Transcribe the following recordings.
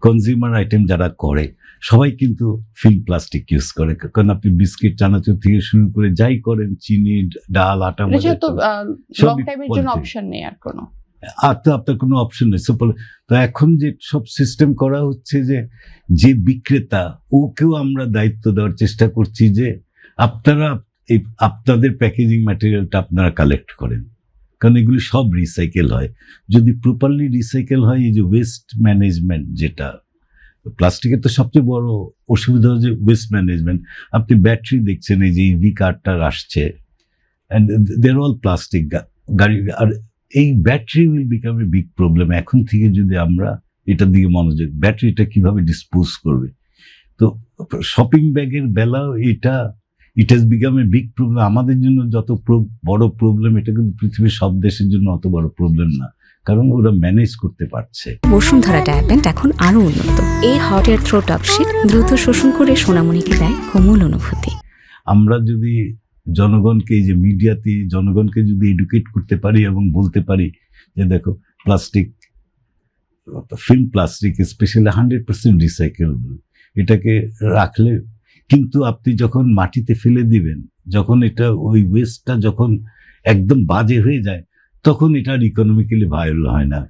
Consumer item যারা করে সবাই কিন্তু ফিল্ম প্লাস্টিক ইউজ করে, কারণ আপনি বিস্কিট চানাচুর থেকে শুরু করে যাই করেন, চিনি, ডাল, আটা, লং টাইমের জন্য অপশন নেই আর কোনো, আপনার কোনো অপশন নেই। তো এখন যে সব সিস্টেম করা হচ্ছে যে বিক্রেতা ওকেও আমরা দায়িত্ব দেওয়ার চেষ্টা করছি যে আপনারা আপনাদের প্যাকেজিং ম্যাটেরিয়ালটা আপনারা কালেক্ট করেন, কারণ এগুলি সব রিসাইকেল হয়। যদি প্রপারলি রিসাইকেল হয়, এই যে ওয়েস্ট ম্যানেজমেন্ট, যেটা প্লাস্টিকের তো সবচেয়ে বড় অসুবিধা হচ্ছে ওয়েস্ট ম্যানেজমেন্ট। আপনি ব্যাটারি দেখছেন, এই যে ইভি কারটার আসছে, অ্যান্ড দেয়ার অল প্লাস্টিক গাড়ি, আর এই battery will become a big problem. এখন থেকে যদি আমরা এটার দিকে মনোযোগ, ব্যাটারিটা কিভাবে ডিসপোজ করবে। তো শপিং ব্যাগের বেলাও it has become a big problem. আমাদের জন্য যত বড় প্রবলেম, এটা কিন্তু পৃথিবীর সব দেশের জন্য অত বড় প্রবলেম না, কারণ ওরা ম্যানেজ করতে পারছে। বসুন্ধরা ডায়াপেন্ট এখন আরো উন্নত। এই হট এয়ার থ্রো টপশিট দ্রুত শোষণ করে সোনামণিকে দেয় কোমল অনুভূতি। আমরা যদি জনগণকে, এই যে মিডিয়াতে জনগণকে যদি এডুকেট করতে পারি এবং বলতে পারি যে দেখো plastic, film plastic specially 100% recyclable, এটাকে রাখলে কিন্তু আপনি যখন মাটিতে ফেলে দিবেন, যখন এটা ওই ওয়েস্টটা যখন একদম বাজে হয়ে যায়, তখন এটা আর ইকোনমিক্যালি ভায়াবল হয় না।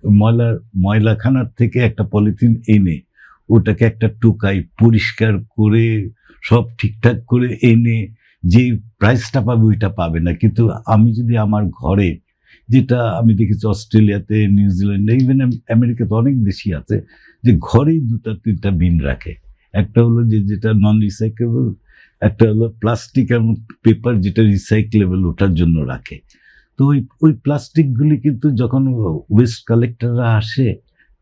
ময়লাখানার থেকে একটা পলিথিন এনে ওটাকে একটা টোকাই পরিষ্কার করে সব ঠিকঠাক করে এনে যে প্রাইসটা পাবে ওইটা পাবে না। কিন্তু আমি যদি আমার ঘরে, যেটা আমি দেখেছি অস্ট্রেলিয়াতে, নিউজিল্যান্ডে, ইভেন আমেরিকাতে অনেক দেশই আছে, যে ঘরেই 2-3টা বিন রাখে। একটা হলো যেটা নন রিসাইকেবল, একটা হলো প্লাস্টিক এবং পেপার যেটা রিসাইকেলেবল, ওটার জন্য রাখে। তো ওই প্লাস্টিকগুলি কিন্তু যখন ওয়েস্ট কালেক্টররা আসে,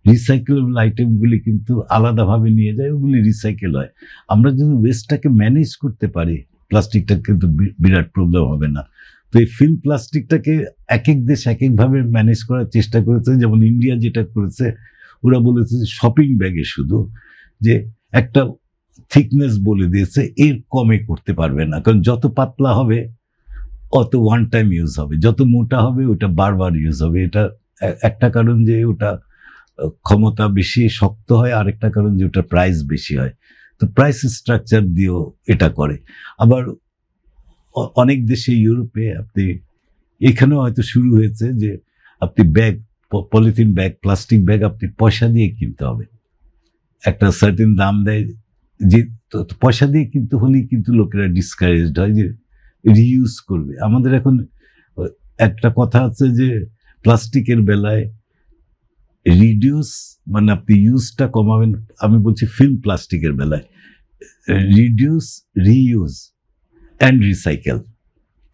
রিসাইকেলেবল আইটেমগুলি কিন্তু আলাদাভাবে নিয়ে যায়, ওগুলি রিসাইকেল হয়। আমরা যদি ওয়েস্টটাকে ম্যানেজ করতে পারি, প্লাস্টিকটা কিন্তু বিরাট প্রবলেম হবে না। তো এই ফিল্ম প্লাস্টিকটাকে এক এক দেশ এক একভাবে ম্যানেজ করার চেষ্টা করেছে। যেমন ইন্ডিয়া যেটা করেছে, ওরা বলেছে শপিং ব্যাগে শুধু যে একটা থিকনেস বলে দিয়েছে, এর কমে করতে পারবে না, কারণ যত পাতলা হবে অত ওয়ান টাইম ইউজ হবে, যত মোটা হবে ওটা বারবার ইউজ হবে। এটা একটা কারণ যে ওটা ক্ষমতা বেশি শক্ত হয়, আরেকটা কারণ যে ওটা প্রাইস বেশি হয়। তো প্রাইস স্ট্রাকচার দিয়েও এটা করে। আবার অনেক দেশে, ইউরোপে, আপনি এখানেও হয়তো শুরু হয়েছে যে আপনি bag, polythene bag, plastic bag আপনি পয়সা দিয়ে কিনতে হবে, একটা সার্টেন দাম দেয়, যে পয়সা দিয়ে কিনতে হলেই কিন্তু লোকেরা ডিসকারেজড হয় যে রিইউজ করবে। আমাদের এখন একটা কথা আছে যে প্লাস্টিকের বেলায় রিডিউস মানে আপনি ইউজটা কমাবেন, আমি বলছি ফিল্ম প্লাস্টিকের বেলায় reduce, reuse and recycle,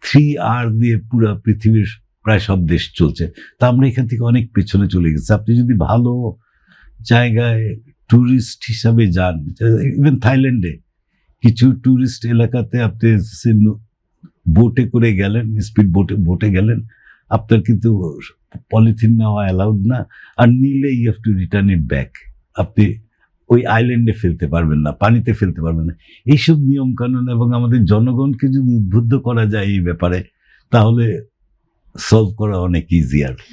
3R দিয়ে পুরো পৃথিবীর প্রায় সব দেশ চলছে। তা আমরা এখান থেকে অনেক পেছনে চলে গেছি। আপনি যদি ভালো জায়গায় ট্যুরিস্ট হিসাবে যান, ইভেন থাইল্যান্ডে কিছু ট্যুরিস্ট এলাকাতে আপনি বোটে করে গেলেন, স্পিড বোটে গেলেন, আপনার কিন্তু পলিথিন নেওয়া অ্যালাউড না, আর নিলে you have to return it back. আপনি ওই আইল্যান্ডে ফেলতে পারবেন না, পানিতে ফেলতে পারবেন না। এইসব নিয়ম কানুন এবং আমাদের জনগণকে যদি উদ্বুদ্ধ করা যায় এই ব্যাপারে, তাহলে সলভ করা অনেক ইজিয়ার।